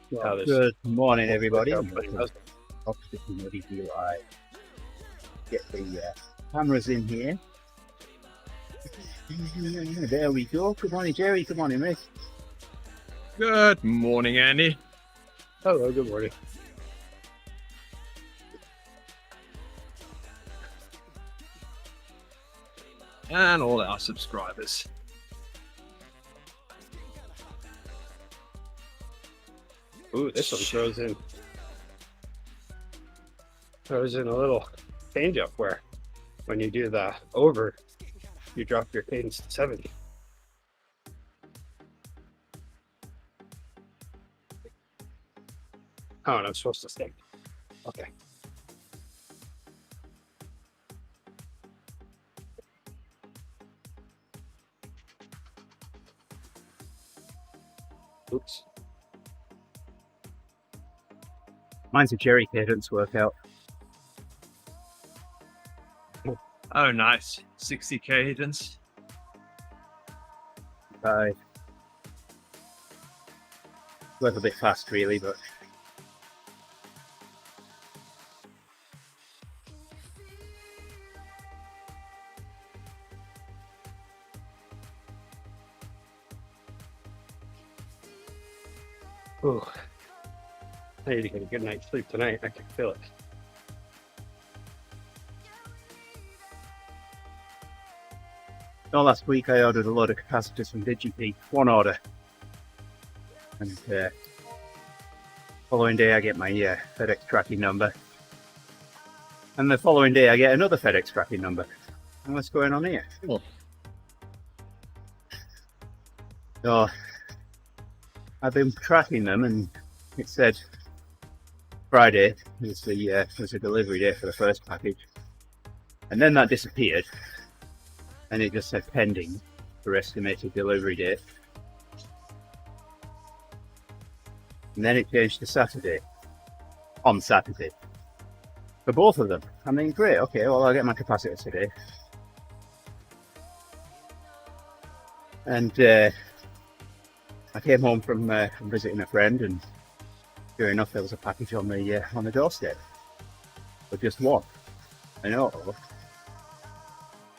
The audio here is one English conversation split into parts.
Well, Good morning, everybody. Get the cameras in here. There we go. Good morning, Gerrie. Good morning, Rick. Good morning, Andy. Hello, good morning. And all our subscribers. Ooh, this one throws in a little change up where when you do the over, you drop your cadence to 70. Oh, and I'm supposed to stay. Okay. Oops. Mine's a Gerrie cadence workout. Oh, nice. 60 cadence. I work a bit fast, really, but Ooh. I need to get a good night's sleep tonight. I can feel it. last week I ordered a load of capacitors from DigiP. One order. And following day I get my FedEx tracking number. And the following day I get another FedEx tracking number. And what's going on here? Oh. So I've been tracking them, and it said Friday was a delivery day for the first package, and then that disappeared, and it just said pending for estimated delivery date, and then it changed to Saturday, on Saturday, for both of them. I mean, great, okay, well, I'll get my capacitor today. And I came home from visiting a friend, and sure enough, there was a package on the doorstep, but just one. I know.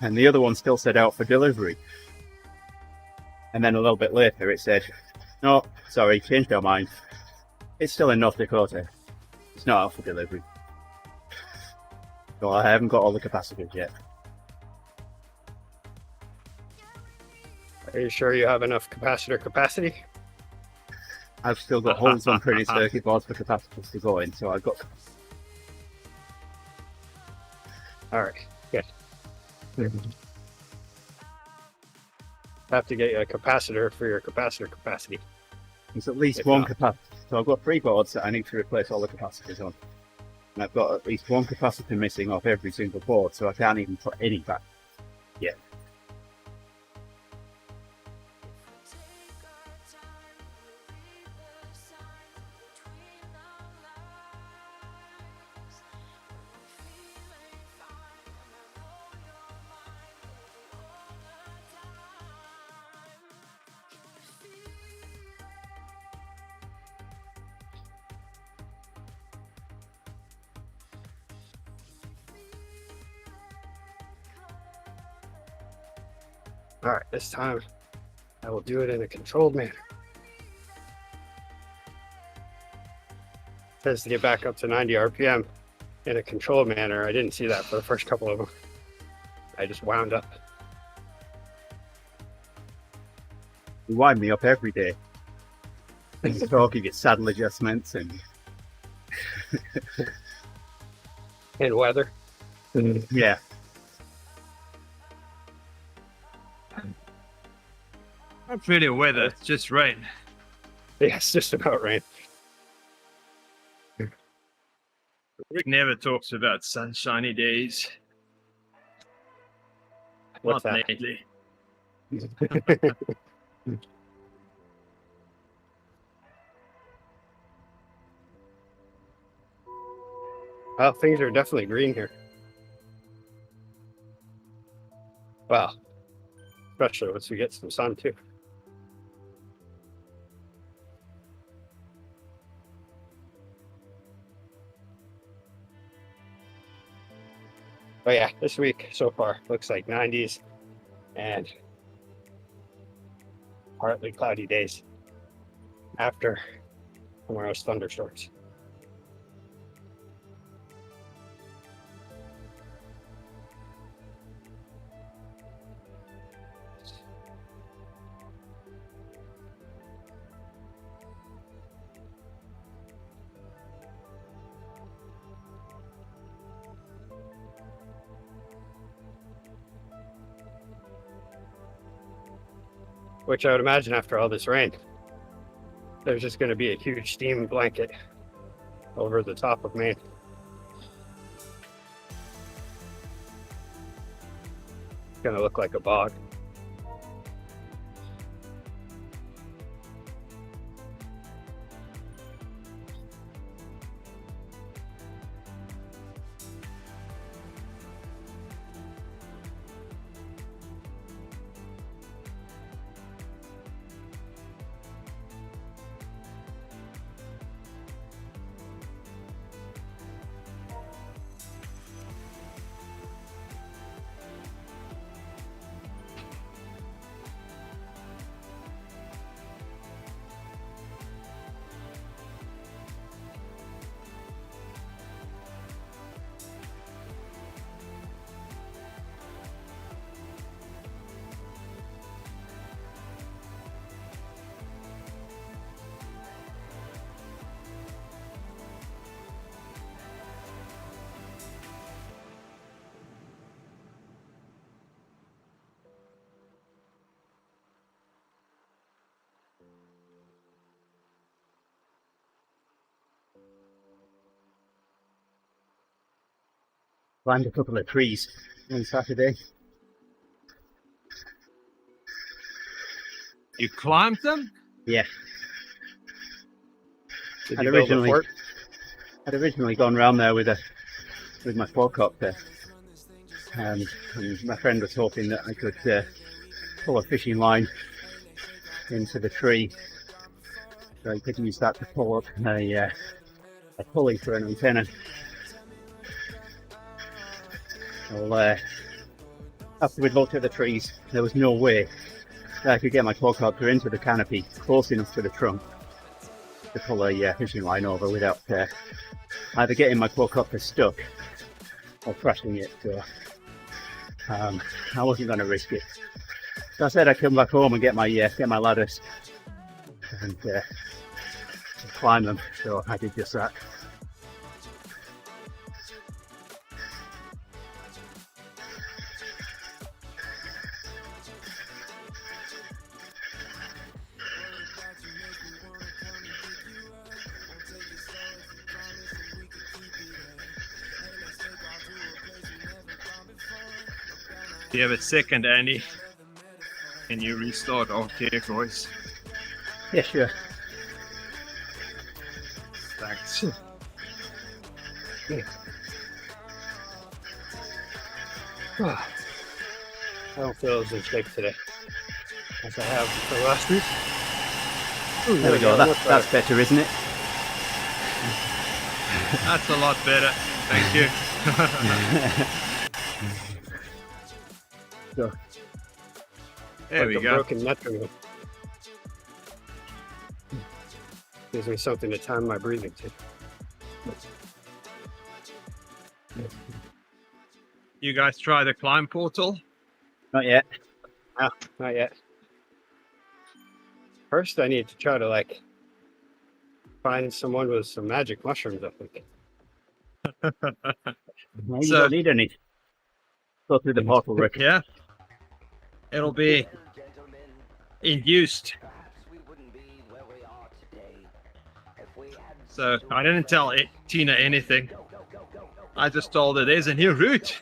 And the other one still said out for delivery. And then a little bit later, it said, "No, sorry, changed our mind. It's still in North Dakota. It's not out for delivery." So I haven't got all the capacitors yet. Are you sure you have enough capacitor capacity? I've still got holes on printed circuit boards for capacitors to go in, so I've got. All right, good. Have to get you a capacitor for your capacitor capacity. There's at least one capacitor. So I've got 3 boards that I need to replace all the capacitors on. And I've got at least one capacitor missing off every single board, so I can't even put any back yet. All right, this time I will do it in a controlled manner. It says to get back up to 90 RPM in a controlled manner. I didn't see that for the first couple of them. I just wound up. You wind me up every day. Things talk, you get saddle adjustments and And weather. yeah. Not really weather, it's just rain. Yeah, it's just about rain. Rick never talks about sunshiny days. What's Not that? lately. Well, things are definitely green here. Well, especially once we get some sun too. But yeah, this week so far looks like 90s and partly cloudy days after tomorrow's thunderstorms. Which I would imagine after all this rain, there's just going to be a huge steam blanket over the top of Maine. It's going to look like a bog. Climbed a couple of trees on Saturday. You climbed them? Yeah, Did I'd you build a fort? I'd originally gone round there with my quadcopter, and my friend was hoping that I could pull a fishing line into the tree, so I could use that to pull up a pulley for an antenna. Well, after we'd looked at the trees, there was no way that I could get my quadcopter into the canopy close enough to the trunk to pull a fishing line over without either getting my quadcopter stuck or crashing it. So I wasn't going to risk it. So I said I'd come back home and get my ladders and climb them. So I did just that. Do you have a second, Andy? Can you restart RTF voice? Yeah, sure. Thanks. I don't feel as in shape today as I have for last week. Ooh, There we go. That's better, isn't it? That's a lot better. Thank you. So, There like we a go. broken metronome. Gives me something to time my breathing to. You guys try the climb portal? not yet. No, not yet. First, I need to try to find someone with some magic mushrooms, I think. No, you So- don't need any. Go through the portal, Rick. Yeah. It'll be induced. So I didn't tell Tina anything. I just told her there's a new route.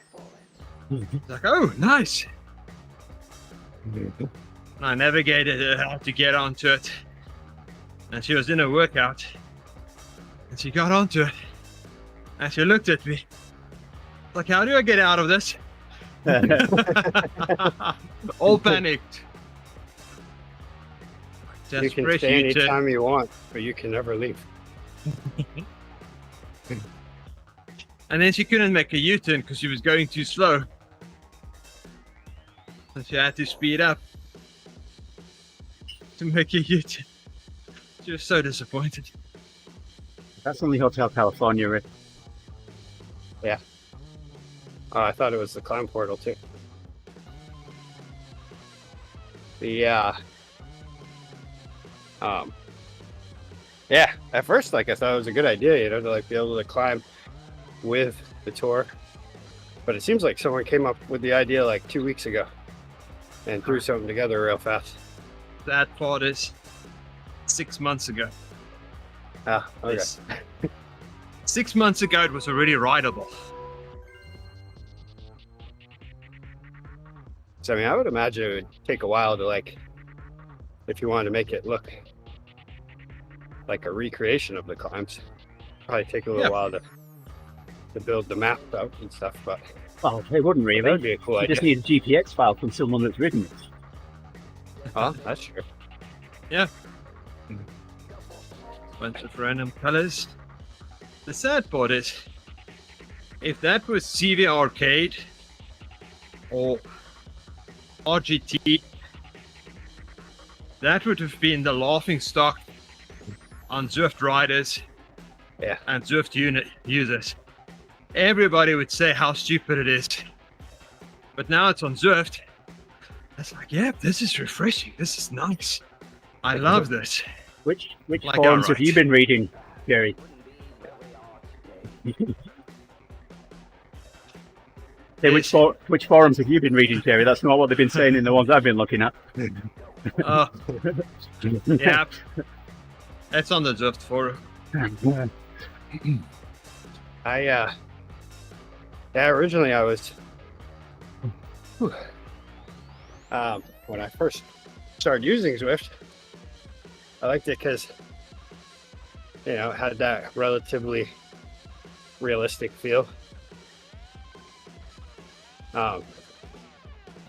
It's like, oh, nice. And I navigated her how to get onto it. And she was in a workout. And she got onto it. And she looked at me. Like, how do I get out of this? All panicked. You can Desperation stay to- anytime you want, but you can never leave. And then she couldn't make a U-turn because she was going too slow. So she had to speed up to make a U-turn. She was so disappointed. That's only Hotel California, Rick. Yeah. Oh, I thought it was the climb portal too. Yeah. Yeah, at first, like, I thought it was a good idea, you know, to like be able to climb with the tour. But it seems like someone came up with the idea like 2 weeks ago and threw something together real fast. That part is 6 months ago. Ah, okay. 6 months ago, it was already rideable. So, I mean, I would imagine it would take a while to, like, if you wanted to make it look like a recreation of the climbs, probably take a little while to build the map out and stuff, but Well, it wouldn't really. that would be a cool You idea. just need a GPX file from someone that's ridden it. Oh, that's true. Yeah. Bunch of random colors. The sad part is, if that was CV Arcade or RGT, that would have been the laughing stock on Zwift riders and Zwift unit users. Everybody would say how stupid it is. But now it's on Zwift. It's like, yeah, this is refreshing. This is nice. I love this. Which Like forums have outright. you been reading, Gerrie? Say, which forums have you been reading, Gerrie? That's not what they've been saying in the ones I've been looking at. Oh, yeah. It's on the Zwift forum. Originally I was, when I first started using Zwift, I liked it because, you know, it had that relatively realistic feel.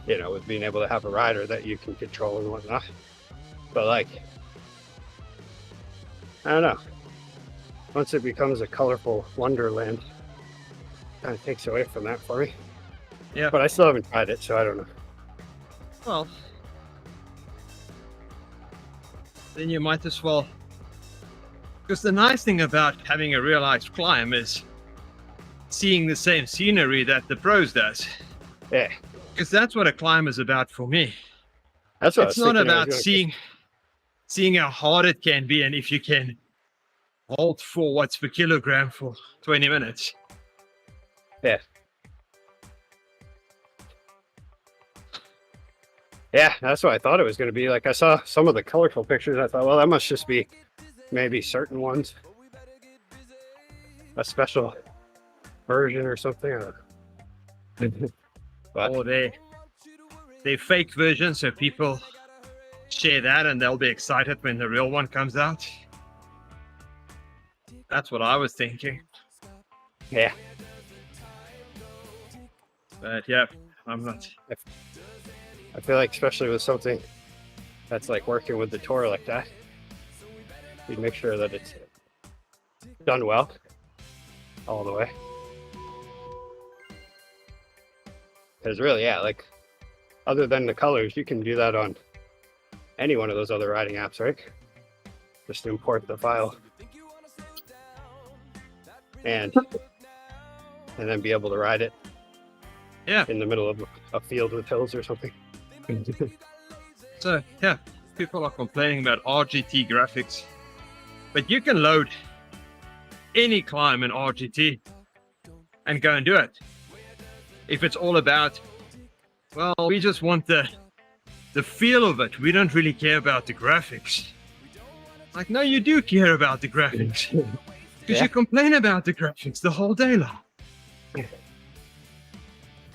You know, with being able to have a rider that you can control and whatnot. But like, I don't know. Once it becomes a colorful wonderland, kind of takes away from that for me. Yeah. But I still haven't tried it, so I don't know. Well, then you might as well. Because the nice thing about having a realized climb is seeing the same scenery that the pros does. Yeah. Because that's what a climb is about for me. That's what It's I was not thinking I was about gonna- seeing how hard it can be and if you can hold 4 watts per kilogram for 20 minutes. Yeah. Yeah, that's what I thought it was going to be. Like, I saw some of the colorful pictures. I thought, well, that must just be maybe certain ones. A special version or something. I don't know. But Or they fake version, so people share that and they'll be excited when the real one comes out. That's what I was thinking. yeah, But yeah, I'm not. I feel like especially with something that's like working with the tour like that, you make sure that it's done well all the way. Because really, yeah, like other than the colors, you can do that on any one of those other riding apps, right? Just import the file and then be able to ride it in the middle of a field with hills or something. So yeah, people are complaining about RGT graphics, but you can load any climb in RGT and go and do it. If it's all about, well, we just want the feel of it. We don't really care about the graphics. Like, no, you do care about the graphics. Because you complain about the graphics the whole day long.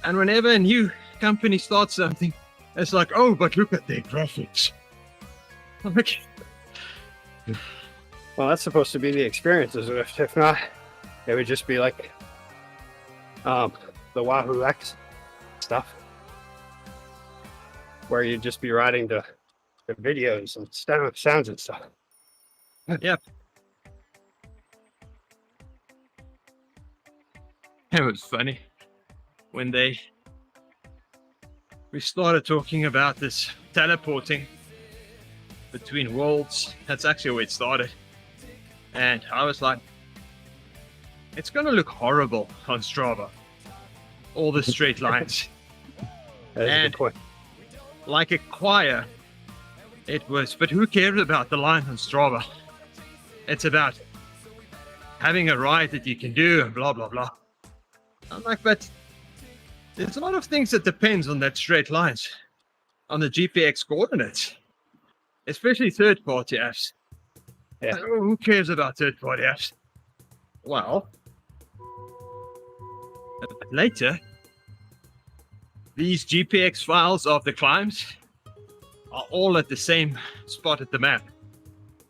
And whenever a new company starts something, it's like, oh, but look at their graphics. I'm like, Well, that's supposed to be the experience of Zwift. If not, it would just be like the Wahoo X stuff, where you'd just be riding the videos and sounds and stuff. yep. it was funny when we started talking about this teleporting between worlds. That's actually where it started. And I was like, it's going to look horrible on Strava. All the straight lines. That is a And good point. like a choir, it was, but who cares about the line on Strava? It's about having a ride that you can do and blah, blah, blah. I'm like, but there's a lot of things that depends on that straight lines, on the GPX coordinates, especially third-party apps. Yeah. Like, oh, who cares about third-party apps? Well, later, these GPX files of the climbs are all at the same spot at the map.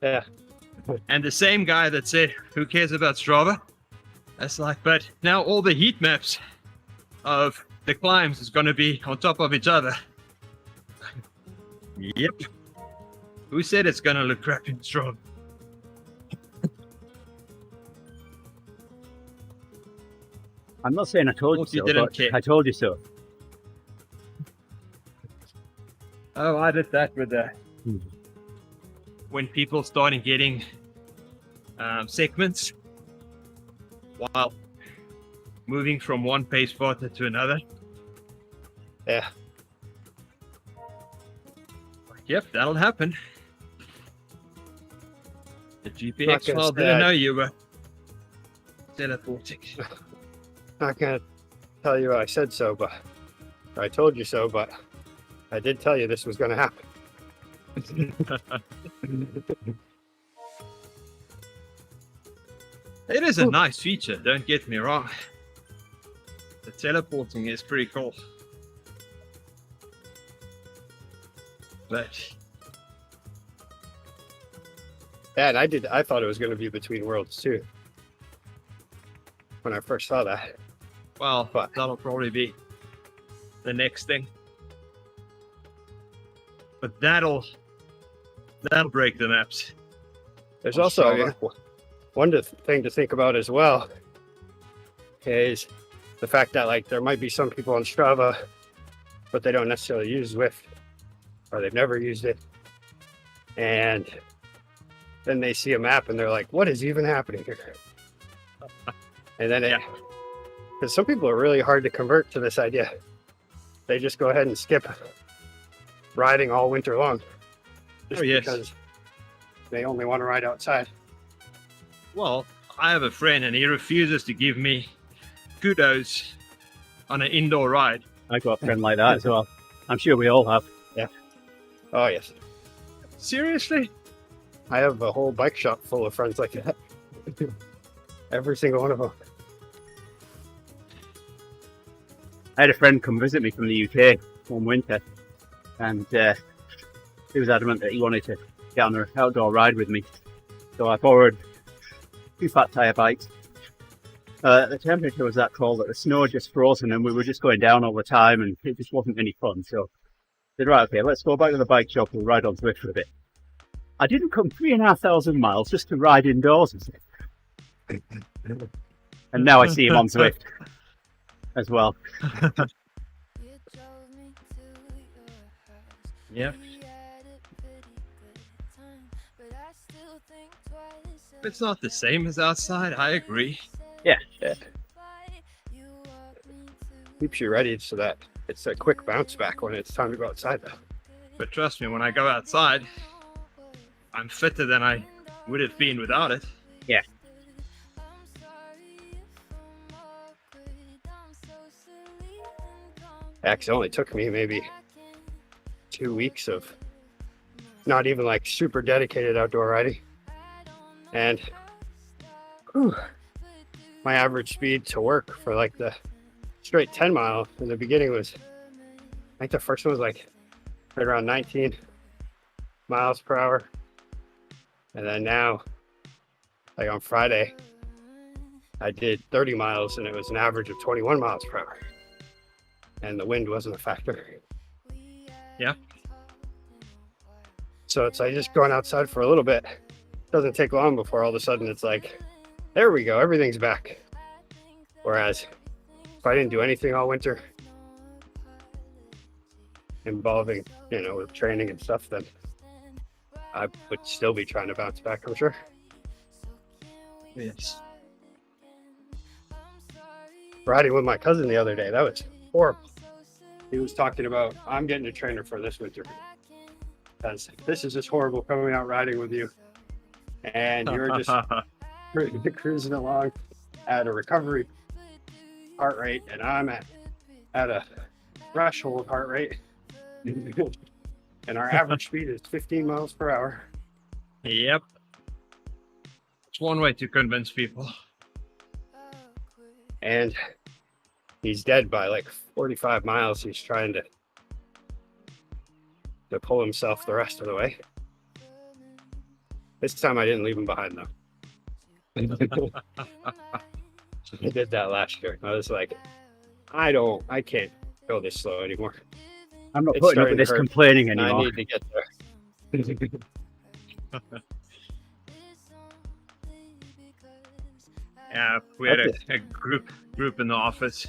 Yeah. And the same guy that said, who cares about Strava? That's like, but now all the heat maps of the climbs is going to be on top of each other. Yep. Who said it's going to look crap in Strava? I'm not saying I told you Thought you so, didn't but care. I told you so. Oh, I did that with the Hmm. when people started getting segments while moving from one pace partner to another. Yeah. Yep, that'll happen. The Not GPX gonna file say didn't I- know you were teleporting. Not gonna tell you I said so, but I told you so, but I did tell you this was gonna happen. It is a nice feature, don't get me wrong. The teleporting is pretty cool. But Yeah, and I thought it was gonna be between worlds too. When I first saw that. well, But- that'll probably be the next thing. But that'll break the maps. There's On also Strava. one thing to think about as well is the fact that like there might be some people on Strava, but they don't necessarily use Zwift, or they've never used it, and then they see a map and they're like, "What is even happening here?" And then Yeah. because some people are really hard to convert to this idea, they just go ahead and skip riding all winter long, just Oh, yes. because they only want to ride outside. Well, I have a friend and he refuses to give me kudos on an indoor ride. I got a friend like that as well. I'm sure we all have. Oh yes. Seriously? I have a whole bike shop full of friends like that. Every single one of them. I had a friend come visit me from the UK one winter, and he was adamant that he wanted to get on an outdoor ride with me. So I borrowed 2 fat tyre bikes. The temperature was that cold that the snow had just frozen and we were just going down all the time and it just wasn't any fun. So I said, right, okay, let's go back to the bike shop and ride on Zwift for a bit. I didn't come 3,500 miles just to ride indoors. And now I see him on Zwift as well. Yep. It's not the same as outside, I agree. Yeah. Keeps you ready so that it's a quick bounce back when it's time to go outside though. But trust me, when I go outside, I'm fitter than I would have been without it. Yeah. Actually, it only took me maybe 2 weeks of not even like super dedicated outdoor riding. And whew, my average speed to work for like the straight 10 mile in the beginning was, I think the first one was like right around 19 miles per hour. And then now, like on Friday, I did 30 miles and it was an average of 21 miles per hour. And the wind wasn't a factor. Yeah. So it's like just going outside for a little bit. Doesn't take long before all of a sudden it's like, there we go, everything's back. Whereas if I didn't do anything all winter involving, with training and stuff, then I would still be trying to bounce back, I'm sure. Yes. Riding with my cousin the other day, that was horrible. He was talking about, I'm getting a trainer for this winter because this is just horrible coming out riding with you. And you're just cruising along at a recovery heart rate, and I'm at a threshold heart rate. And our average speed is 15 miles per hour. Yep. It's one way to convince people. And he's dead by like 45 miles. He's trying to pull himself the rest of the way. This time I didn't leave him behind though. I did that last year. I was like, I can't go this slow anymore. I'm not It's putting up starting with to this hurt. complaining I anymore. need to get there. Yeah, we had a group in the office.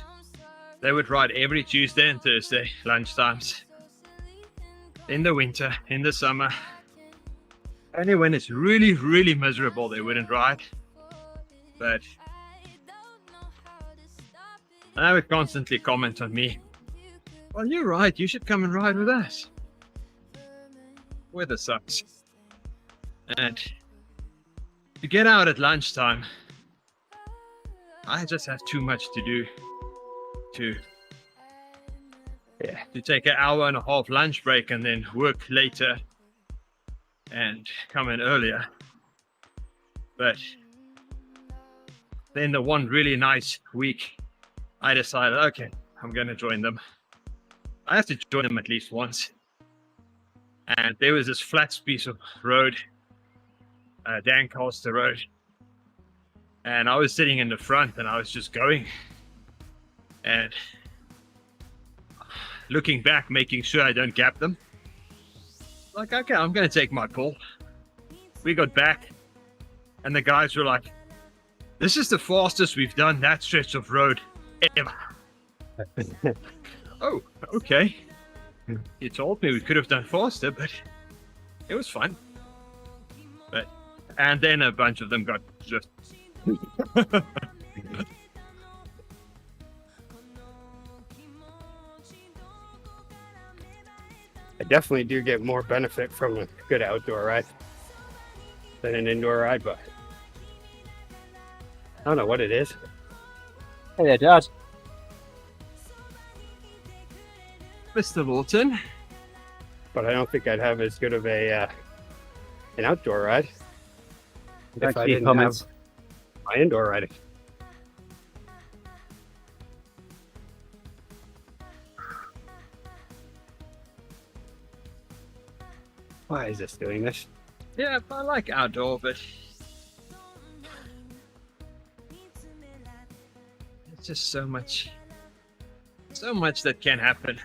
They would ride every Tuesday and Thursday lunchtimes. In the winter, in the summer. Only when it's really, really miserable they wouldn't ride. But they would constantly comment on me. Well, you're right, you should come and ride with us. Weather sucks. And to get out at lunchtime, I just have too much to do to take an hour and a half lunch break and then work later and come in earlier. But then the one really nice week, I decided, okay, I'm going to join them. I have to join them at least once. And there was this flat piece of road, Dancaster Road. And I was sitting in the front and I was just going and looking back, making sure I don't gap them. Like, okay, I'm going to take my pull. We got back and the guys were like, this is the fastest we've done that stretch of road ever. Oh, okay. You told me we could have done faster, but it was fun. And then a bunch of them got just I definitely do get more benefit from a good outdoor ride than an indoor ride, but I don't know what it is. Hey there, Dad. Mr. Walton. But I don't think I'd have as good of an outdoor ride if I didn't have my indoor riding. Why is this doing this? Yeah, I like outdoor, but it's just so much that can happen.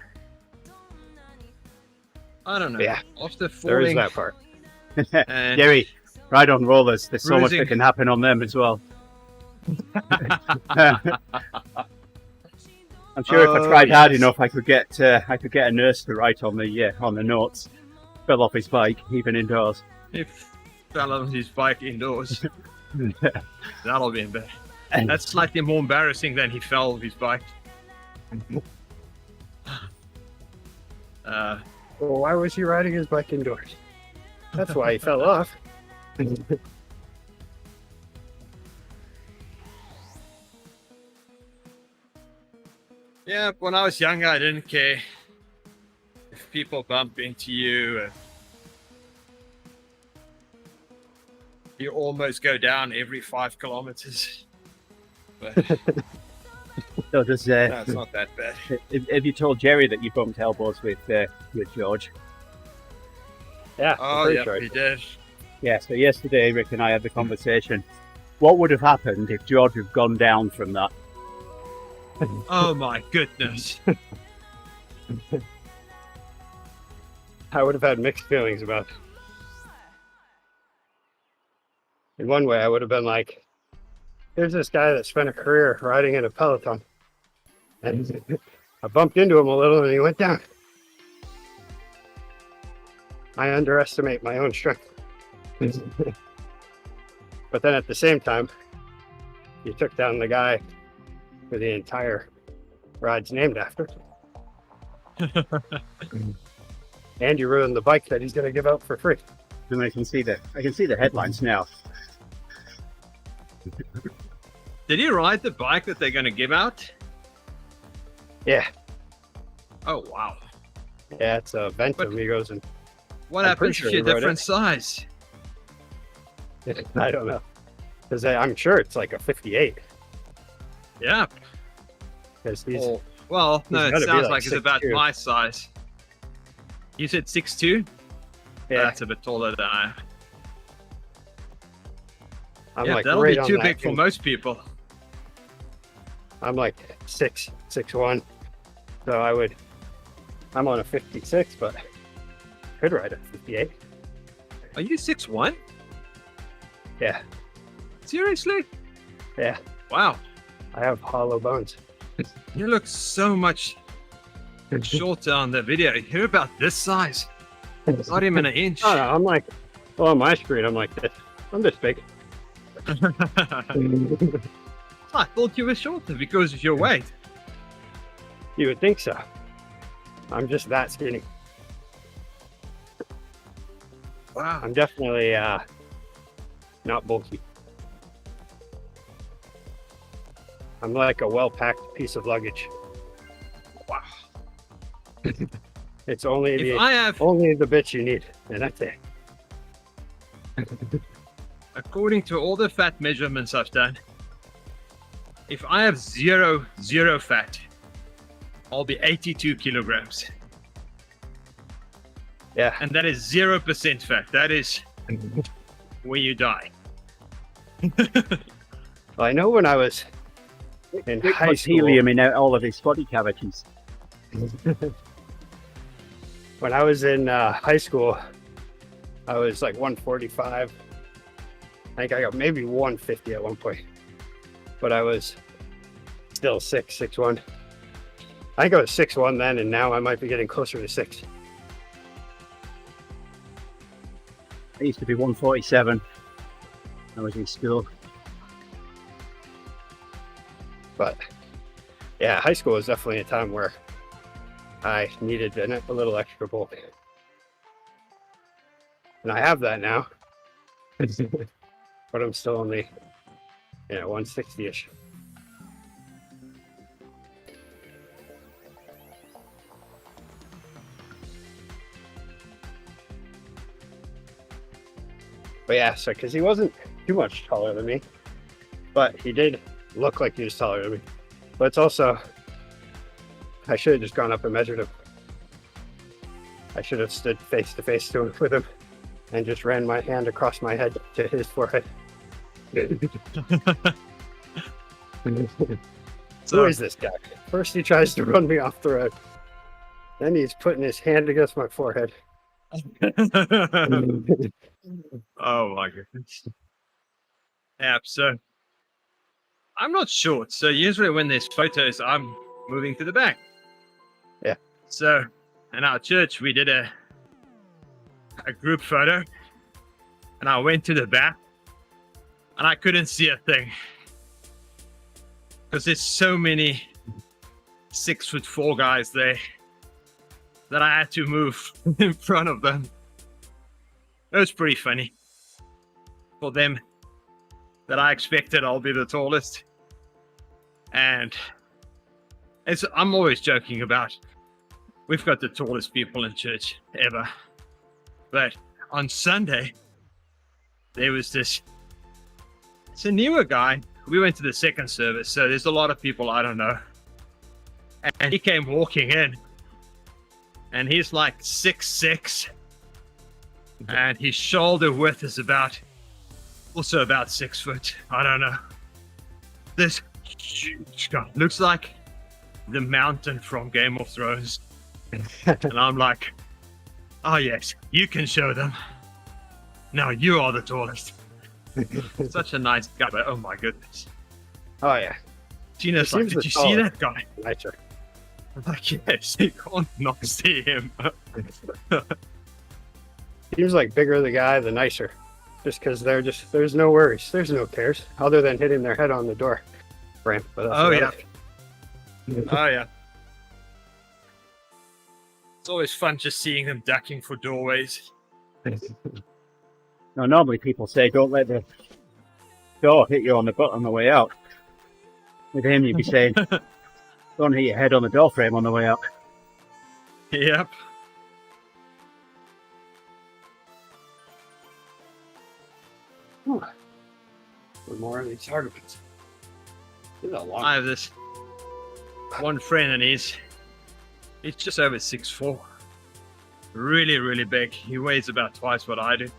I don't know. Yeah, After there is falling, that part. and Gerrie, ride on rollers. There's so much Bruising. that can happen on them as well. I'm sure if I tried hard enough, I could get a nurse to write on the notes. Fell off his bike, even indoors. if fell on his bike indoors, that'll be bad. That's slightly more embarrassing than he fell off his bike. Well, why was he riding his bike indoors? That's why he fell off. Yeah, when I was younger, I didn't care if people bump into you and you almost go down every 5 kilometers. But So does no, it's not that bad. have you told Gerrie that you bumped elbows with George? Yeah. Oh, pretty yeah, sure. he did. Yeah. So yesterday, Rick and I had the conversation. What would have happened if George had gone down from that? Oh my goodness. I would have had mixed feelings about it. In one way, I would have been like, here's this guy that spent a career riding in a peloton, And I bumped into him a little and he went down. I underestimate my own strength. But then at the same time, you took down the guy who the entire ride's named after. And you ruined the bike that he's going to give out for free. And I can see the headlines now. Did you ride the bike that they're going to give out? Yeah. Oh, wow. Yeah, it's a Vento Amigos. And What I'm happens pretty if sure you're you rode different it. size? I don't know. Because I'm sure it's like a 58. Yeah. Because he's, Oh, well, no, gotta it be sounds like like it's about 6'2". my size. You said 6'2"? yeah, That's a bit taller than I am. I'm Yeah, like that'll right be on too that big for thing. most people. I'm like 6'1". So I'm on a 56, but I could ride a 58. Are you 6'1"? Yeah, Seriously? yeah. Wow. I have hollow bones. You look so much shorter on the video. You're about this size. Not even an inch. Oh, no, I'm like, well, on my screen, I'm like this. I'm this big. I thought you were shorter because of your weight. You would think so. I'm just that skinny. Wow. I'm definitely not bulky. I'm like a well-packed piece of luggage. Wow. It's only If I have, only the bits you need, and that's it. according to all the fat measurements I've done, if I have zero fat, I'll be 82 kilograms. Yeah. And that is 0% fat. That is when you die. Well, I know when I was in It high puts school, helium in all of his body cavities. when I was in high school, I was like 145. I think I got maybe 150 at one point, but I was still 6'1". I think I was 6'1" then, and now I might be getting closer to 6. I used to be 147. I was in school. But yeah, high school was definitely a time where I needed a little extra bulk. And I have that now. But I'm still only, 160-ish. But yeah, so because he wasn't too much taller than me, but he did look like he was taller than me. But it's also, I should have just gone up and measured him. I should have stood face to face with him and just ran my hand across my head to his forehead. Who is this guy? First he tries to run me off the road. Then he's putting his hand against my forehead. Oh my goodness. Yeah, so I'm not short. So usually when there's photos, I'm moving to the back. Yeah. So in our church, we did a group photo and I went to the back and I couldn't see a thing because there's so many 6'4" guys there that I had to move in front of them. It was pretty funny for them that I expected I'll be the tallest. And I'm always joking about we've got the tallest people in church ever. But on Sunday, there was it's a newer guy. We went to the second service, so there's a lot of people I don't know. And he came walking in, and he's like 6'6", and his shoulder width is also about 6 foot. I don't know. This huge guy looks like the mountain from Game of Thrones. And I'm like, oh yes, you can show them. Now you are the tallest. Such a nice guy, but oh my goodness. Oh yeah. Tina's He like, seems did the you see taller. that guy? Nicer. I'm like, yes, you can't not see him. Seems like bigger the guy, the nicer. Just because there's no worries, there's no cares, other than hitting their head on the door frame. But that's Oh, about Oh, yeah. It's always fun just seeing them ducking for doorways. it. No, normally people say don't let the door hit you on the butt on the way out. With him, you'd be saying don't hit your head on the door frame on the way out. Yep. More of these arguments. This is a long I have this one friend and he's just over 6'4". Really, really big. He weighs about twice what I do.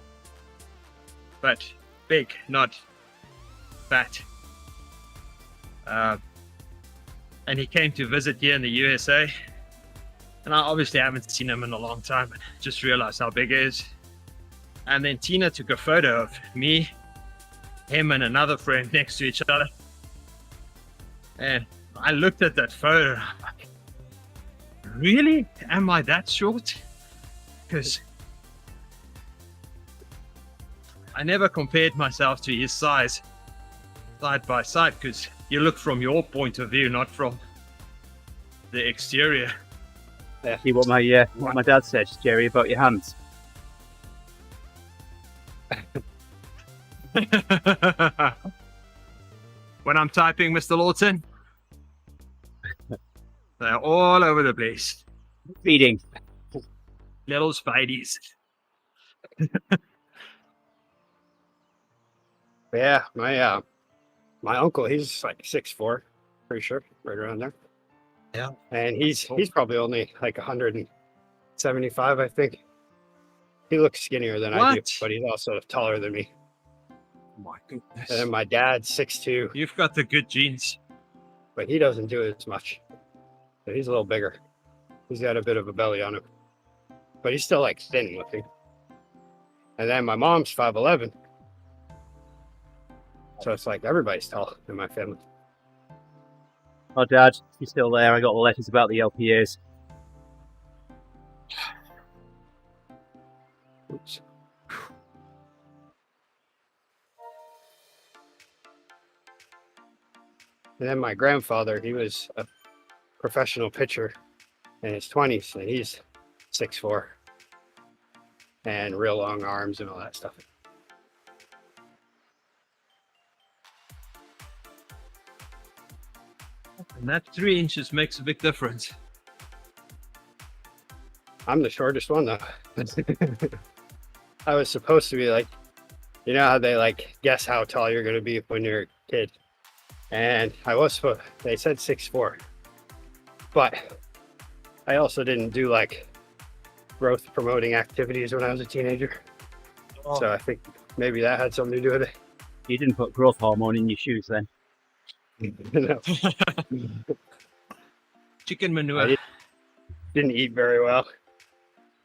But big, not fat. And he came to visit here in the USA. And I obviously haven't seen him in a long time. Just realized how big he is. And then Tina took a photo of me, him, and another friend next to each other. And I looked at that photo and I'm like, really? Am I that short? Because I never compared myself to his size side by side, because you look from your point of view, not from the exterior. See what my dad says, Gerrie, about your hands. When I'm typing, Mr. Lawton, they're all over the place. Feeding. Little spideys. Yeah, my uncle, he's like 6'4", pretty sure, right around there. Yeah. And he's probably only like 175, I think. He looks skinnier than I do, What? but he's also taller than me. My goodness. And then my dad's 6'2", You've got the good genes. but he doesn't do it as much. So he's a little bigger. He's got a bit of a belly on him, but he's still like thin looking. And then my mom's 5'11". So it's like everybody's tall in my family. Oh, Dad, you're still there. I got the letters about the LPAs. Oops. And then my grandfather, he was a professional pitcher in his 20s, and he's 6'4", and real long arms and all that stuff. And that 3 inches makes a big difference. I'm the shortest one, though. I was supposed to be like, you know how they like guess how tall you're going to be when you're a kid? And I was supposed, they said 6'4", but I also didn't do like growth promoting activities when I was a teenager. Oh. So I think maybe that had something to do with it. You didn't put growth hormone in your shoes then. No, Chicken manure. I didn't eat very well.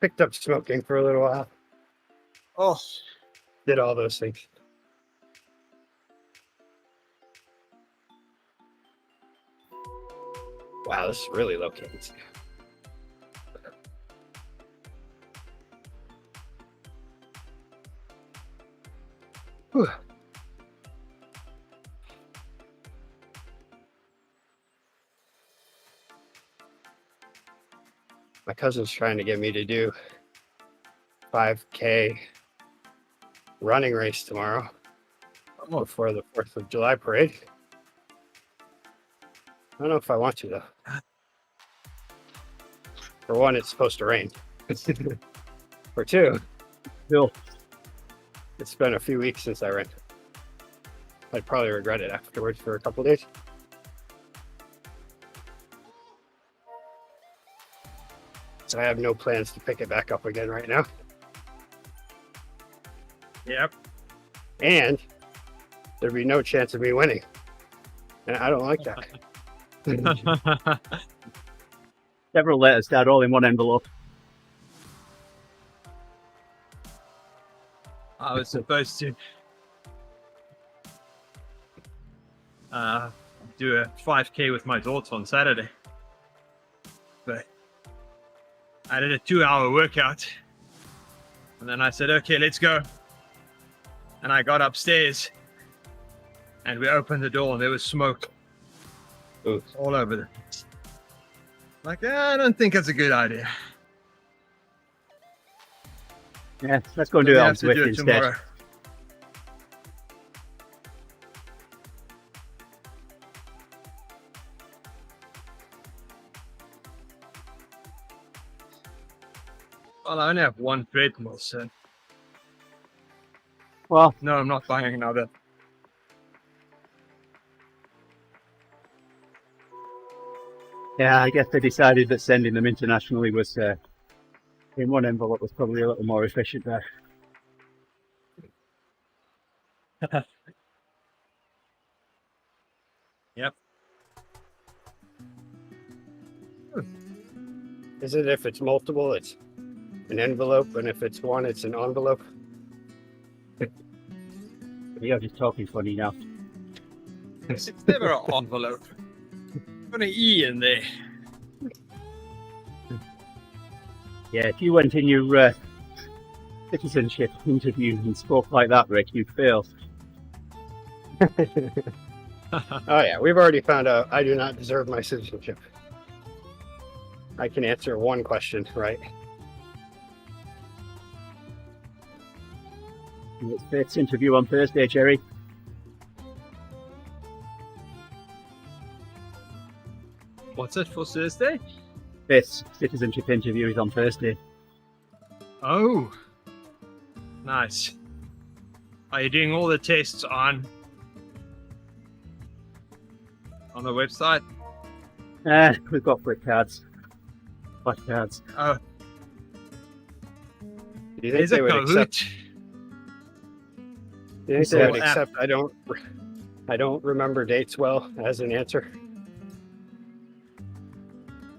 Picked up smoking for a little while. Oh, Did all those things. Wow, this is really low cadence. Whew. My cousin's trying to get me to do 5K running race tomorrow before the 4th of July parade. I don't know if I want to, though. For one, it's supposed to rain. For two, Cool. it's been a few weeks since I ran. I'd probably regret it afterwards for a couple of days. So I have no plans to pick it back up again right now. yep. And there'd be no chance of me winning. And I don't like that. Several letters, Dad, all in one envelope. I was supposed to do a 5K with my daughter on Saturday. But I did a 2-hour workout. And then I said, okay, let's go. And I got upstairs and we opened the door and there was smoke all over the place. Like, I don't think that's a good idea. Yeah, let's go and do it on Swift instead. Tomorrow. Well, I only have one treadmill, so Well, no, I'm not buying another. yeah, I guess they decided that sending them internationally was in one envelope was probably a little more efficient there. Yep. Is it if it's multiple, it's an envelope, and if it's one, it's an envelope? You're just talking funny now. It's never an envelope. Put an E in there. Yeah, if you went in your citizenship interview and spoke like that, Rick, you'd fail. Oh yeah, we've already found out I do not deserve my citizenship. I can answer one question, right? It's Faith's interview on Thursday, Gerrie. What's it for Thursday? Faith's citizenship interview is on Thursday. Oh, nice. Are you doing all the tests on the website? We've got flip cards. Flash cards. Oh, Do you think is they it would accept? Kahoot? Do you think they would Well, accept? I don't remember dates well as an answer.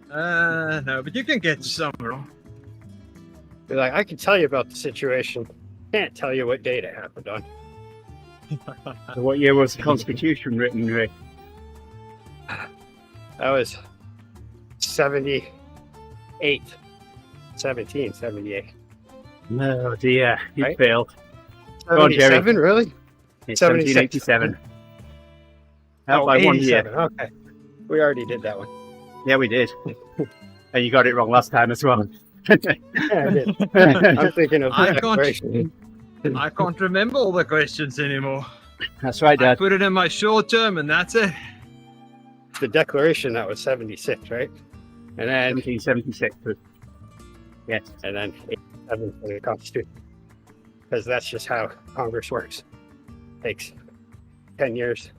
No, but you can get some wrong. Be like, I can tell you about the situation. Can't tell you what date it happened on. So what year was the Constitution written, Rick? That was 78. 1778. No, dear. You Right? failed. Go on, Gerrie. 77, really? It's 76. 1787. Out by 1 year. 87. Okay. We already did that one. Yeah, we did. And you got it wrong last time as well. Yeah, I did. I'm thinking of I the can't- declaration. I can't remember all the questions anymore. That's right, I Dad. put it in my short term and that's it. The declaration, that was 76, right? And then 1776. Yes. and then 87 for the Constitution. Because that's just how Congress works. Takes 10 years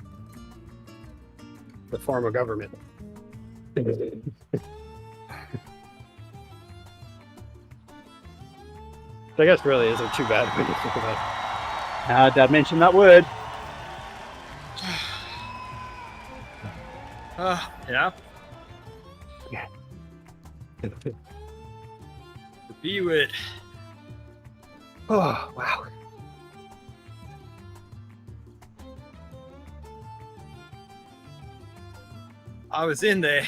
to form a government. I guess really isn't too bad when you think about Dad mentioned that word. Yeah. it. The B word. Oh, wow. I was in there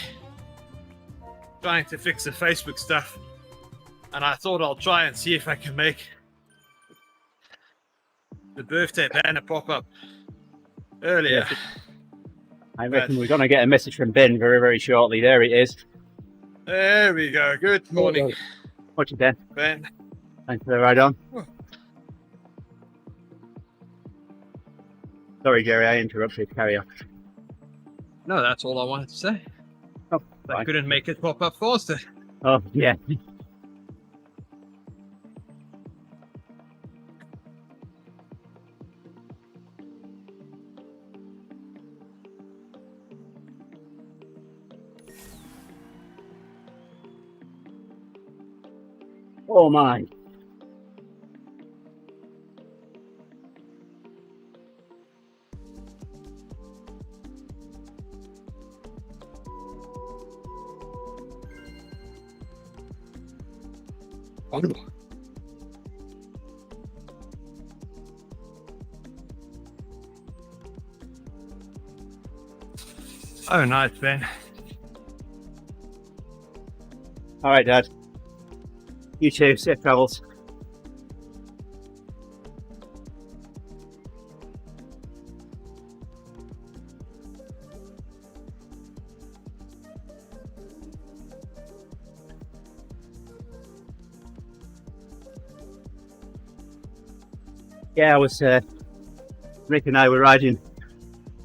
trying to fix the Facebook stuff, and I thought I'll try and see if I can make the birthday banner pop up earlier. I reckon we're going to get a message from Ben very, very shortly. There it is. There we go. Good morning, Watch it, Ben. Ben. Thanks for the ride on. Oh. Sorry, Gerrie, I interrupted. Carry on. No, that's all I wanted to say. Oh, I fine. couldn't make it pop up faster. Oh, yeah. Oh, my. Oh, nice, Ben. All right, Dad. You too. Safe travels. Yeah, I was. Rick and I were riding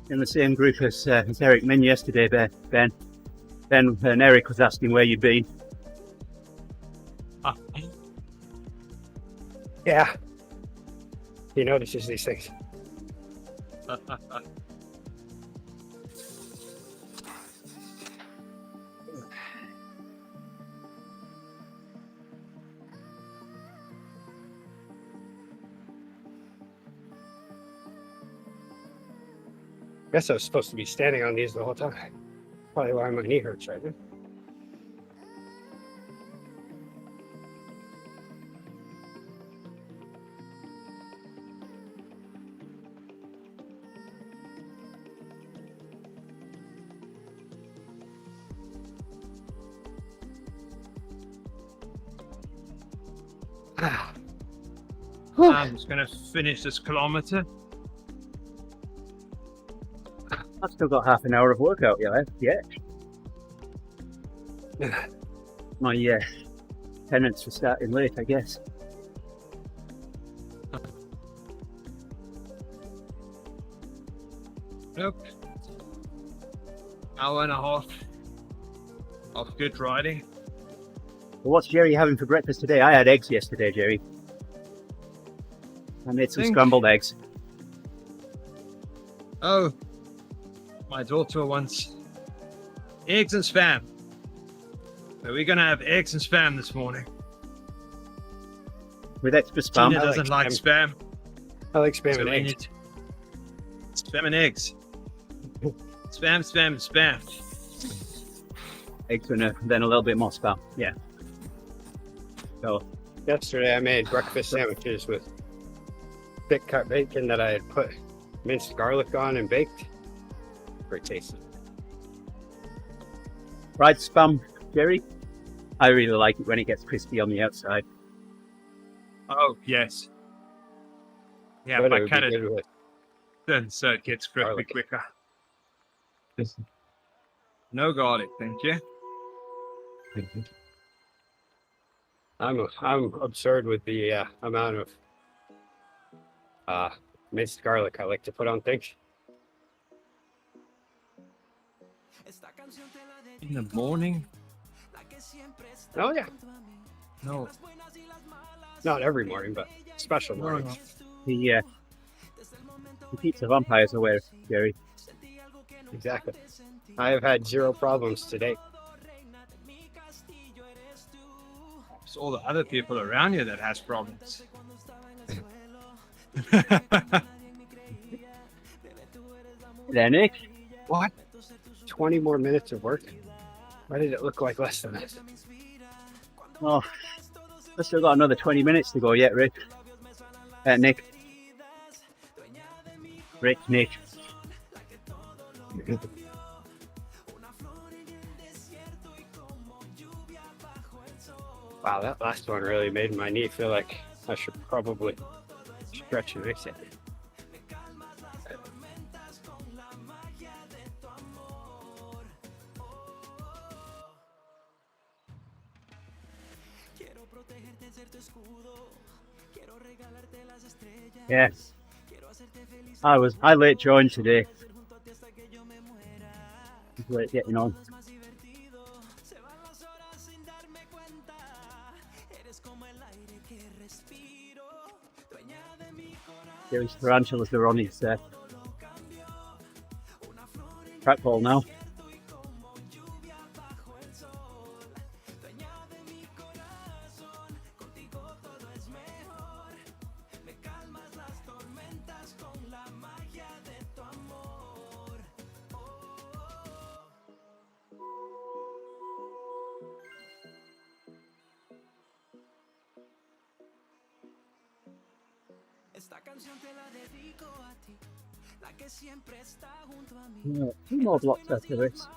in the same group as Eric Min yesterday. Ben and Eric was asking where you'd been. Yeah. He notices these things. Guess I was supposed to be standing on these the whole time. Probably why my knee hurts right now. I'm just gonna finish this kilometer. I've still got half an hour of workout left. Yeah. My penance for starting late, I guess. Nope. Hour and a half of good riding. Well, what's Gerrie having for breakfast today? I had eggs yesterday, Gerrie. I made some scrambled eggs. Oh, my daughter wants eggs and spam. So we're gonna have eggs and spam this morning. With extra spam. Tina doesn't like spam. I like spam So and we eggs. need spam and eggs. Spam, spam, spam. Eggs and then a little bit more spam. Yeah. So Yesterday I made breakfast sandwiches with thick cut bacon that I had put minced garlic on and baked. Great tasty. fried spam, Gerrie. I really like it when it gets crispy on the outside. Oh yes. Yeah, But if it I would cut be it good with then so it gets crispy garlic. quicker. No garlic, thank you. I'm absurd with the amount of minced garlic I like to put on things. In the morning? Oh yeah, No. not every morning, but special No, mornings. no. The pizza vampires aware, Gerrie. Exactly. I have had zero problems to date. It's all the other people around you that has problems. There, Nick. What? 20 more minutes of work? Why did it look like less than that? Oh, I've still got another 20 minutes to go yet, Rick. Nick. Rick, Nick. Wow, that last one really made my knee feel like I should probably stretch and mix it. Yeah. I late joined today. Late getting on. Gerrie's tarantulas are on his trackball now. Yeah, 2 more blocks after this.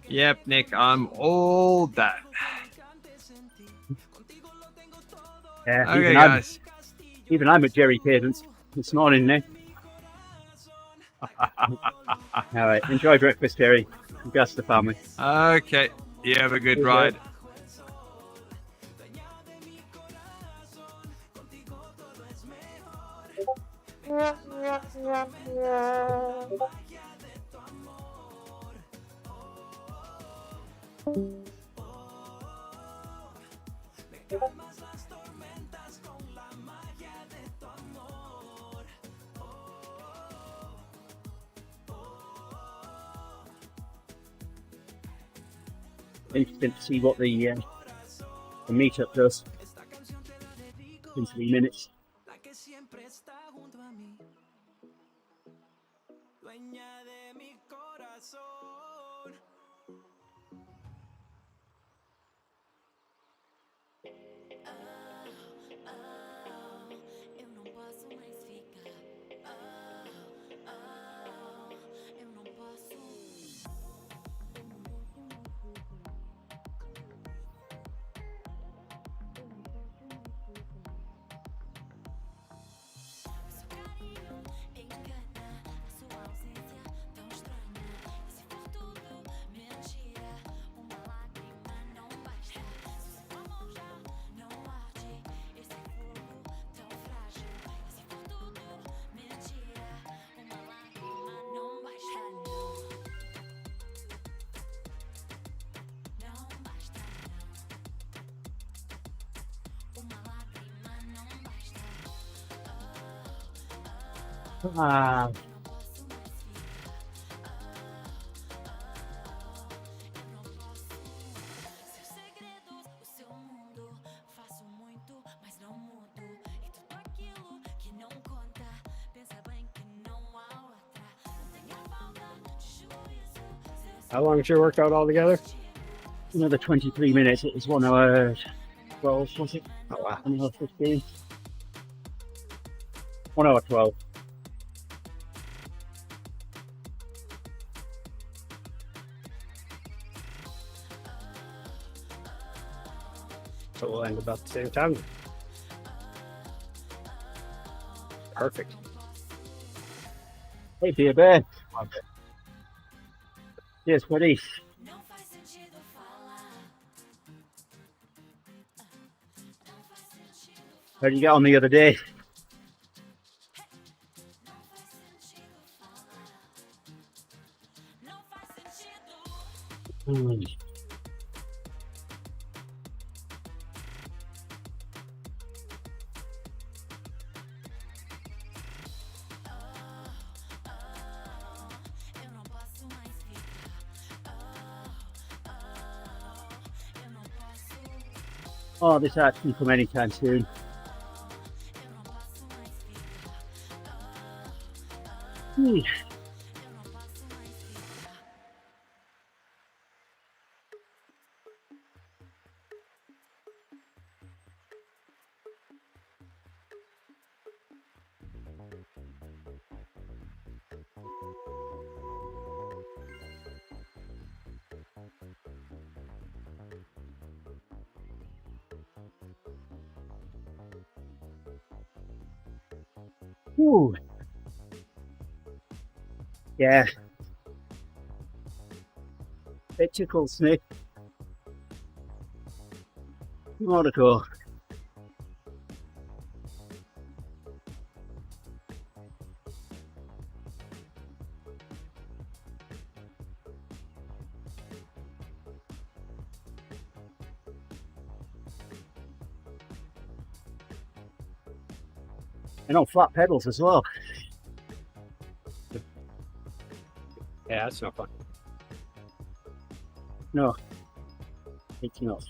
Yep, Nick, I'm all that. Yeah, Okay, guys. even I'm at Gerrie cadence this morning, Nick. All right, enjoy breakfast, Gerrie. Congrats to the family. Okay, you have a good Cheers, ride. Interesting to see what the meetup does in 3 minutes. Ah, How long is your workout altogether? another 23 minutes. It was 1 hour 12, was it? Oh wow. 1 hour 15. 1 hour 12. So we'll end about the same time. Perfect. Hey, Beer Bear. Yes, buddy. How did you get on the other day? Hmm. Oh, this art can come anytime soon. Hmm. Whew. Yeah. Bit tickled, Smith. More to go. And on flat pedals as well. Yeah, that's no fun. No, it's not.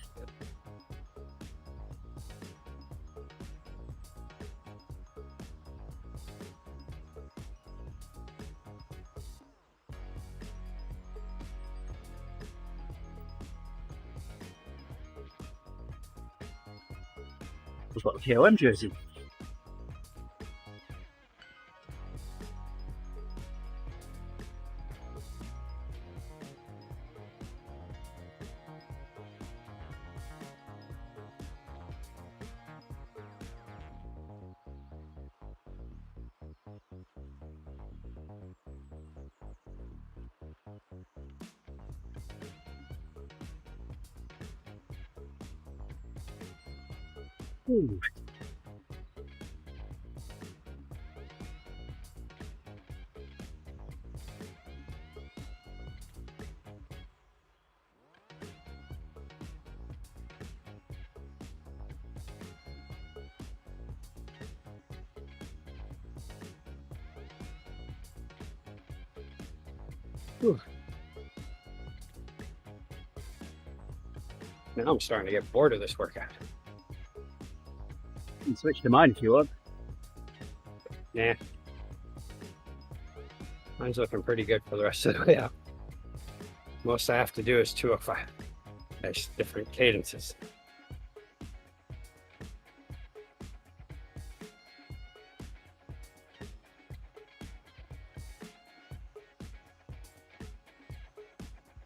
I've got a KOM jersey. Ooh. Whew. Now I'm starting to get bored of this workout. You can switch to mine if you want. Nah. Mine's looking pretty good for the rest of the way out. Most I have to do is 205. There's different cadences.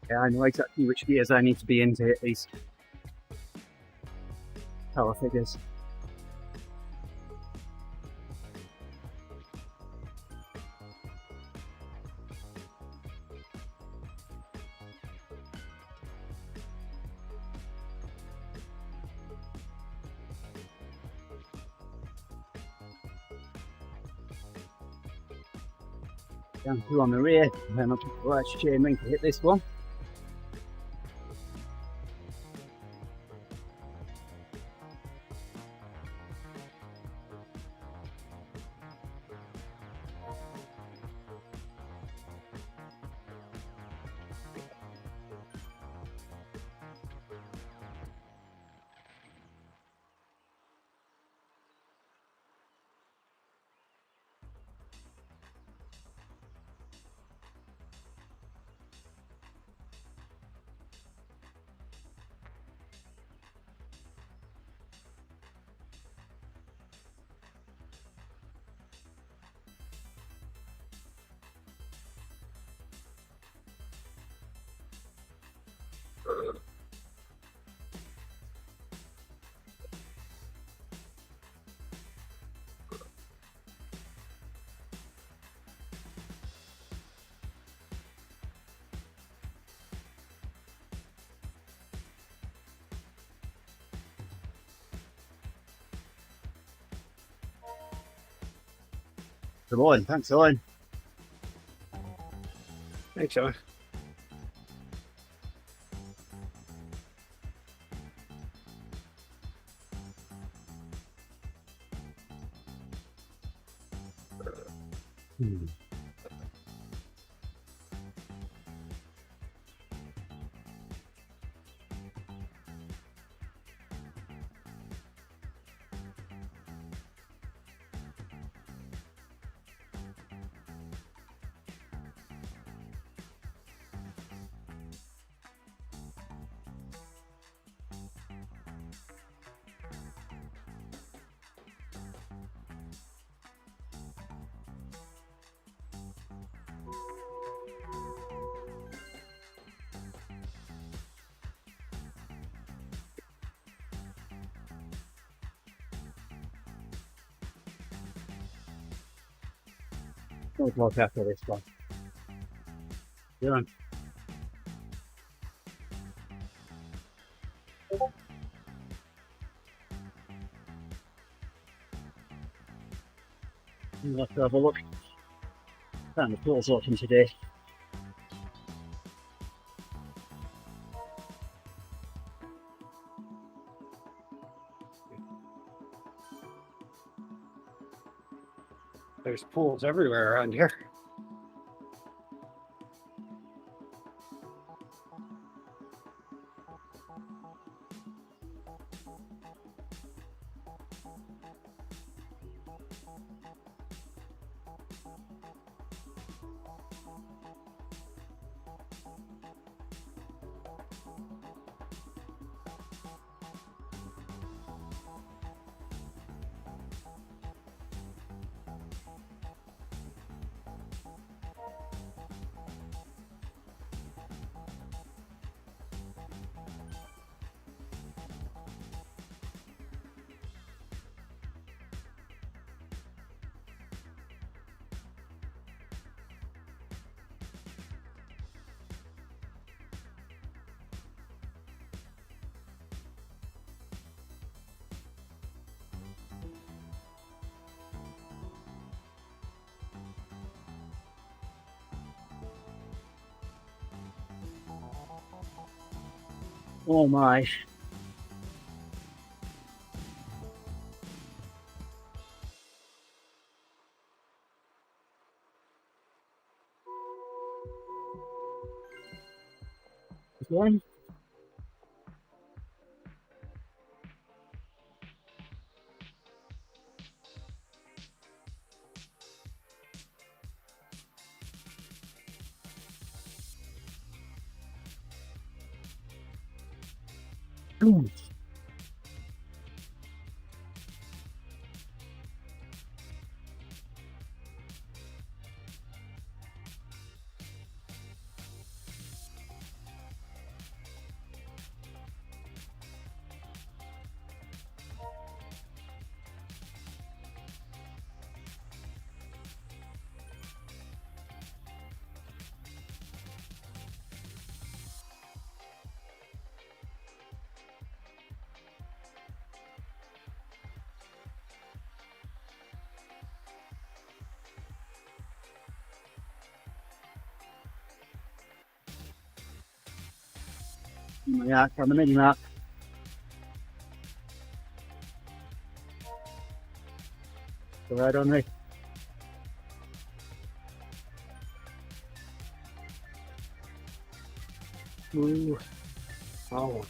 Yeah, I know exactly which gears I need to be in to hit these power figures. Down two on the rear, and then up to the large chain link to hit this one. Come on, thanks, Owen. Thanks, Owen. Don't walk after this one. Yeah. We'll have to have a look. Found the pool's open today. There's pools everywhere around here. Oh my. Again. Ooh. Yeah, on the mini map. Go right on me. Ooh. Oh,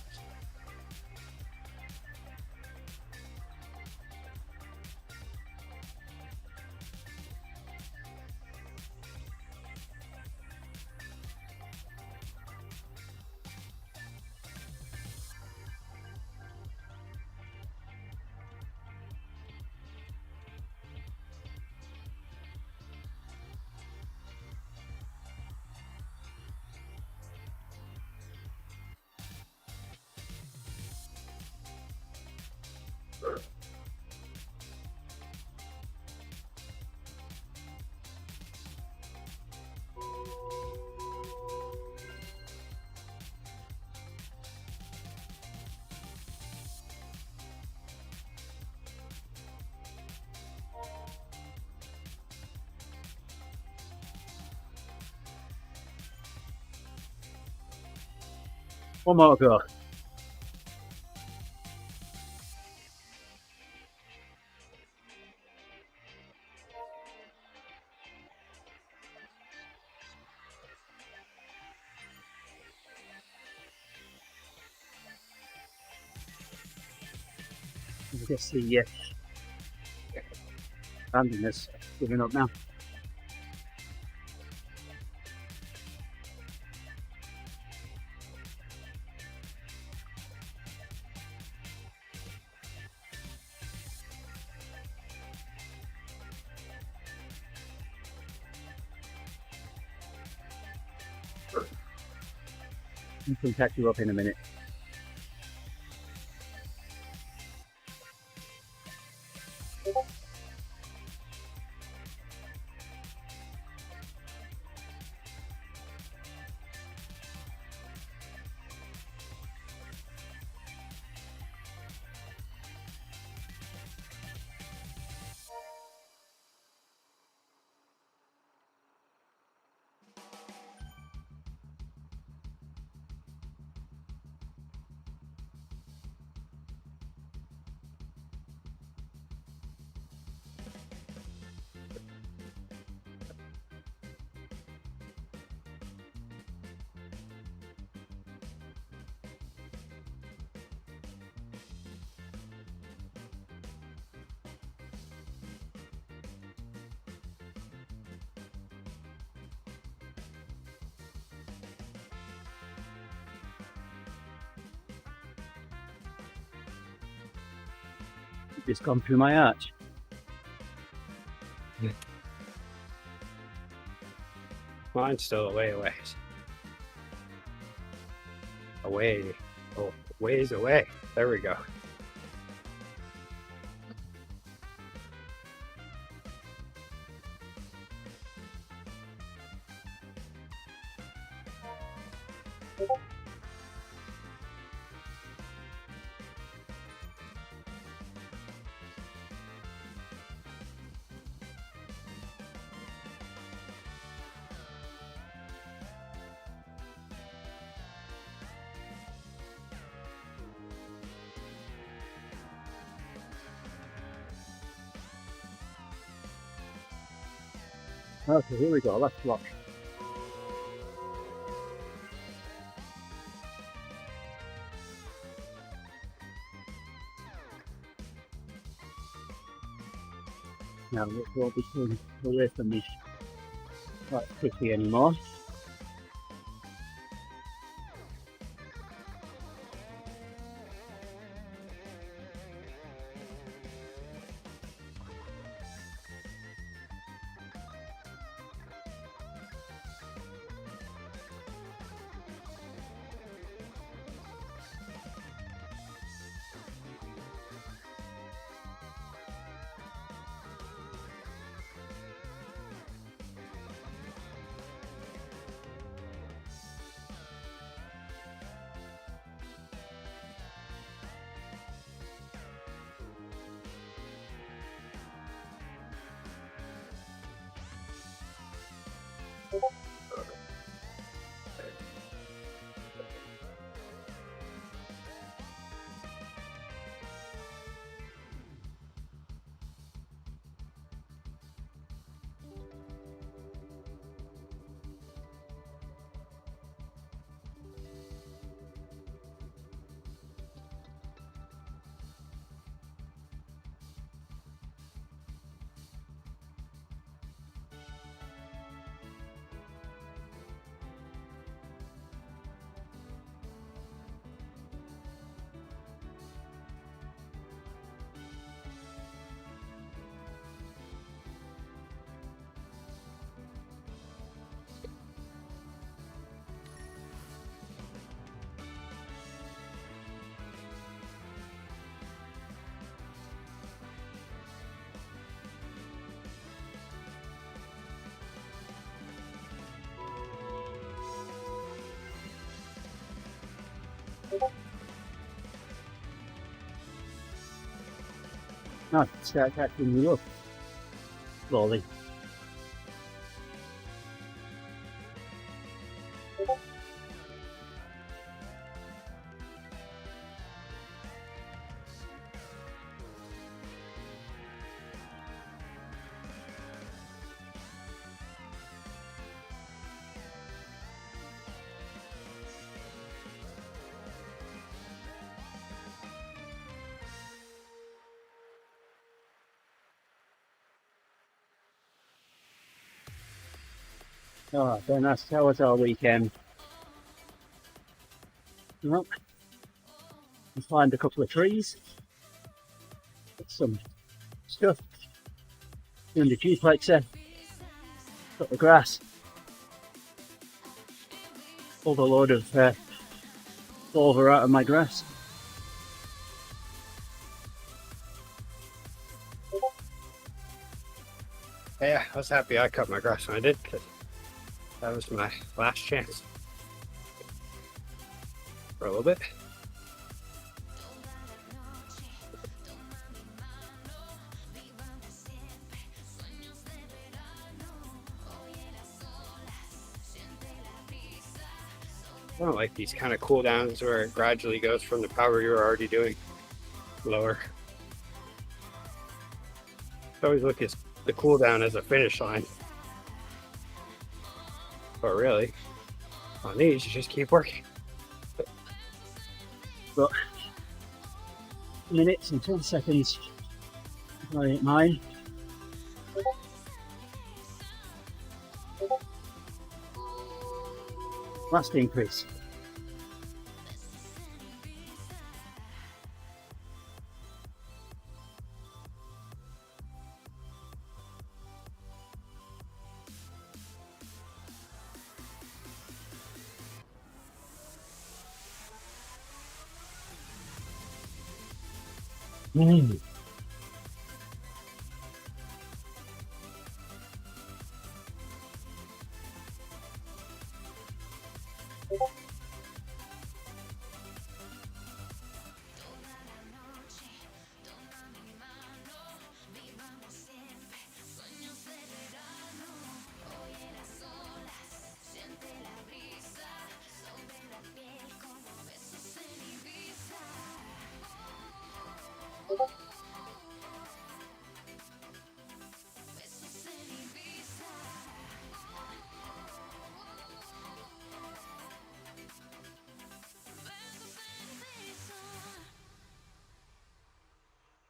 One more go. I guess the randomness giving up now. I can catch you up in a minute. Just gone through my arch. mine's still a way away. Away. Oh, ways away. There we go. Okay, here we go. Let's watch. Now it won't be coming away from me quite quickly anymore. Now start catching you up slowly. Oh, then that was our weekend. Well, we climbed a couple of trees, got some stuff in the duplexer, got the grass, pulled a load of clover out of my grass. Yeah, I was happy I cut my grass when I did, because that was my last chance for a little bit. I don't like these kind of cool downs where it gradually goes from the power you're already doing lower. I always look at the cool down as a finish line. But really, on these, you just keep working. But minutes and 10 seconds, I ain't mine. Last increase.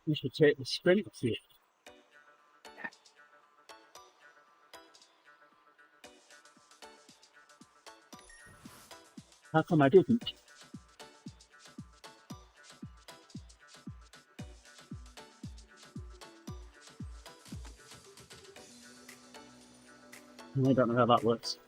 You should take the sprint to it. How come I didn't? I don't know how that works.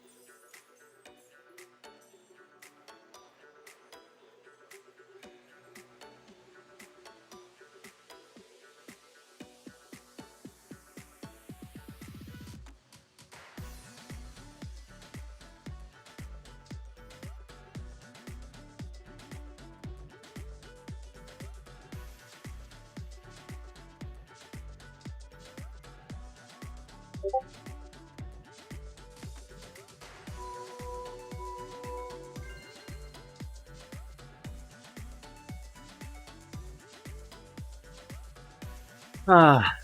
Ah.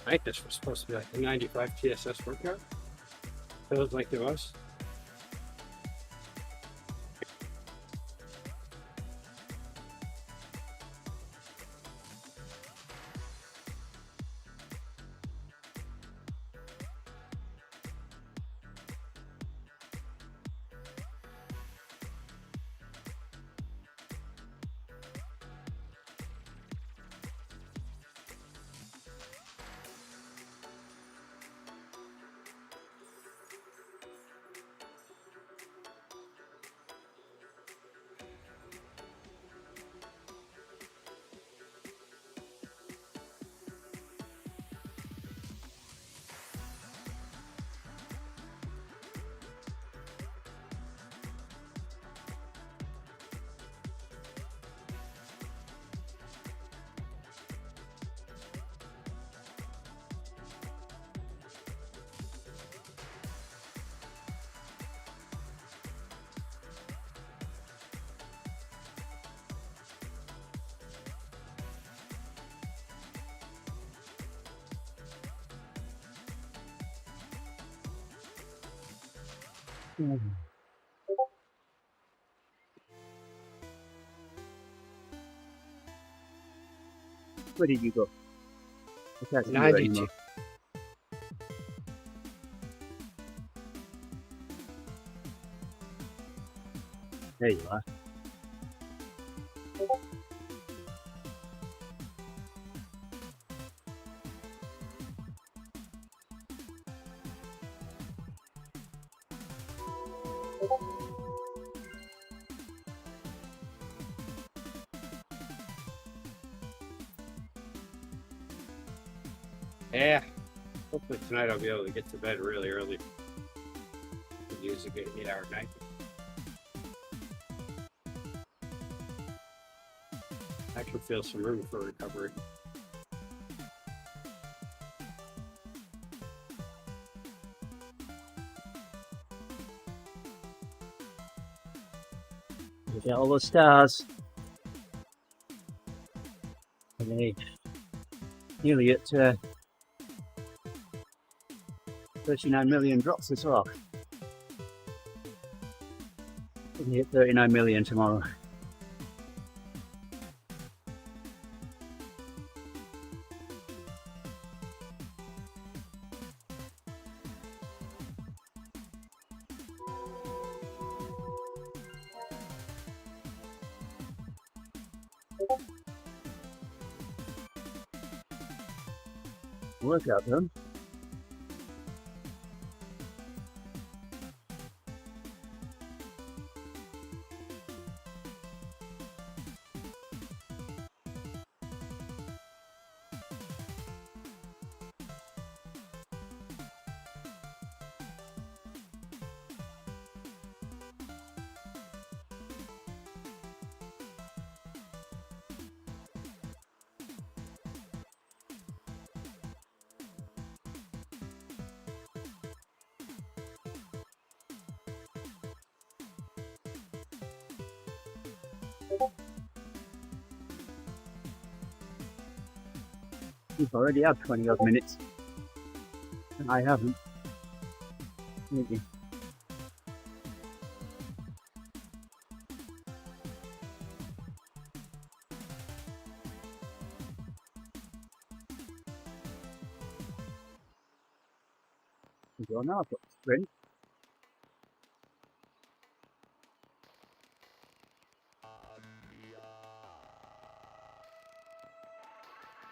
I think this was supposed to be like a 95 TSS workout. Feels like it was. Where did you go? I can't see you 92. anymore. There you are. Yeah. Hopefully tonight I'll be able to get to bed really early. Could use a good 8-hour night. I can feel some room for recovery. Look at all those stars. And they nearly at 39 million drops as well. We'll hit 39 million tomorrow. Workout done. You've already had 20 odd minutes. And I haven't. Maybe. Go now, I've got the sprint.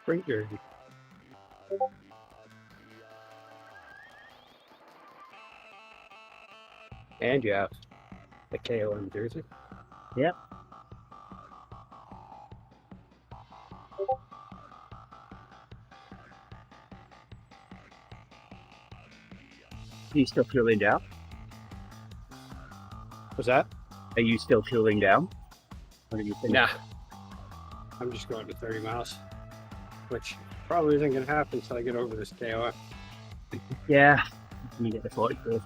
Sprint jersey. And you have the KOM jersey. Yep. Are you still cooling down? What's that? Are you still cooling down? What do you think? Nah. I'm just going to 30 miles, which probably isn't going to happen until I get over this KOM. Yeah. Let me get the 40 first.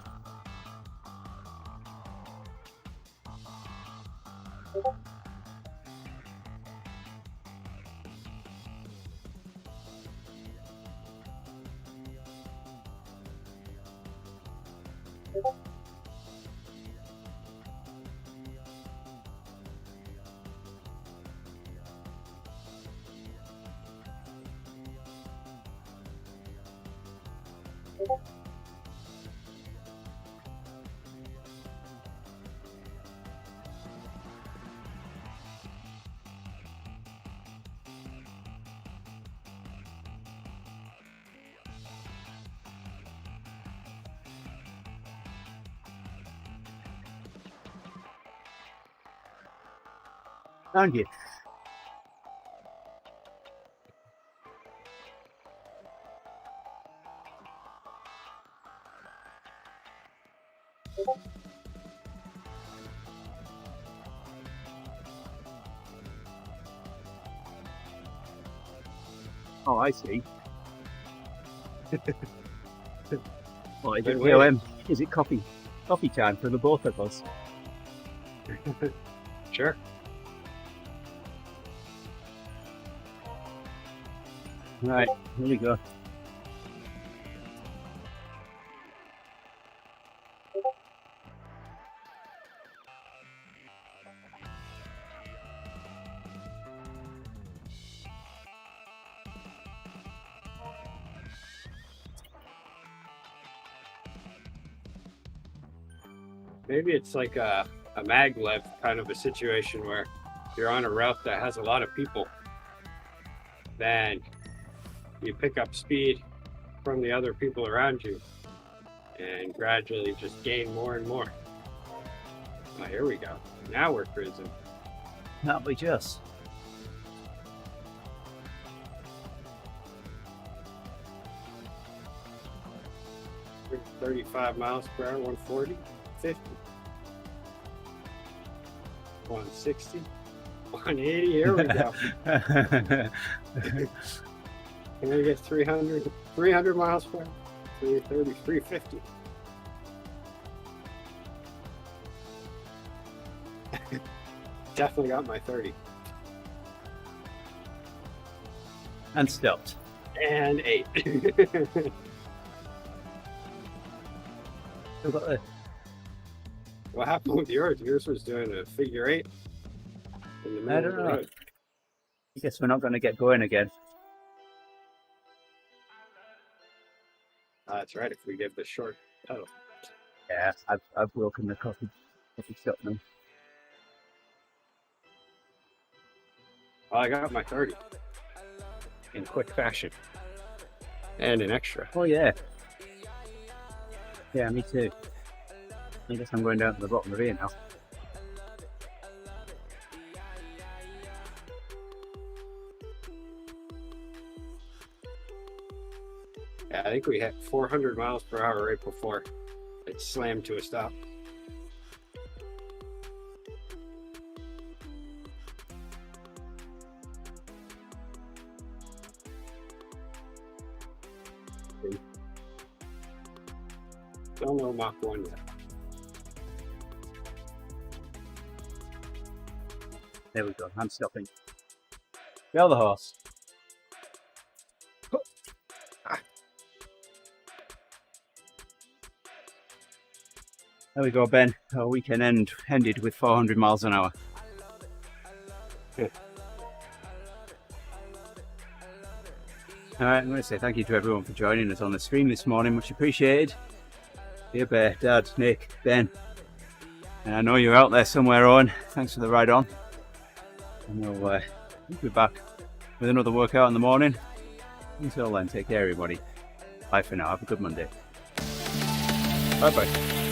Thank you. Oh, I see. Well, is it KOM? Is it coffee time for the both of us? Sure. Right, here we go. Maybe it's like a maglev kind of a situation where you're on a route that has a lot of people. Then you pick up speed from the other people around you and gradually just gain more and more. Oh, here we go. Now we're cruising. That'll be just. We're 35 miles per hour, 140, 50, 160, 180. Here we go. Can I get 300 miles per hour? 330, 350. Definitely got my 30. And stopped. And 8. How about this? What happened with yours? Yours was doing a figure 8 in the middle I of don't the know. road. I guess we're not going to get going again. That's right, if we give the short pedal. Yeah, I've broken the coffee stop now. Well, I got my 30 in quick fashion. And an extra. Oh yeah. Yeah, me too. I guess I'm going down to the bottom of here now. Yeah, I think we hit 400 miles per hour right before it slammed to a stop. Don't know Mach 1 yet. There we go. I'm stopping. Bell the horse. There we go, Ben. Our weekend ended with 400 miles an hour. Yeah. All right, I'm going to say thank you to everyone for joining us on the stream this morning. Much appreciated. Dear Bear, Dad, Nick, Ben. And I know you're out there somewhere, Owen. Thanks for the ride on. And we'll be back with another workout in the morning. Until then, take care, everybody. Bye for now. Have a good Monday. Bye-bye.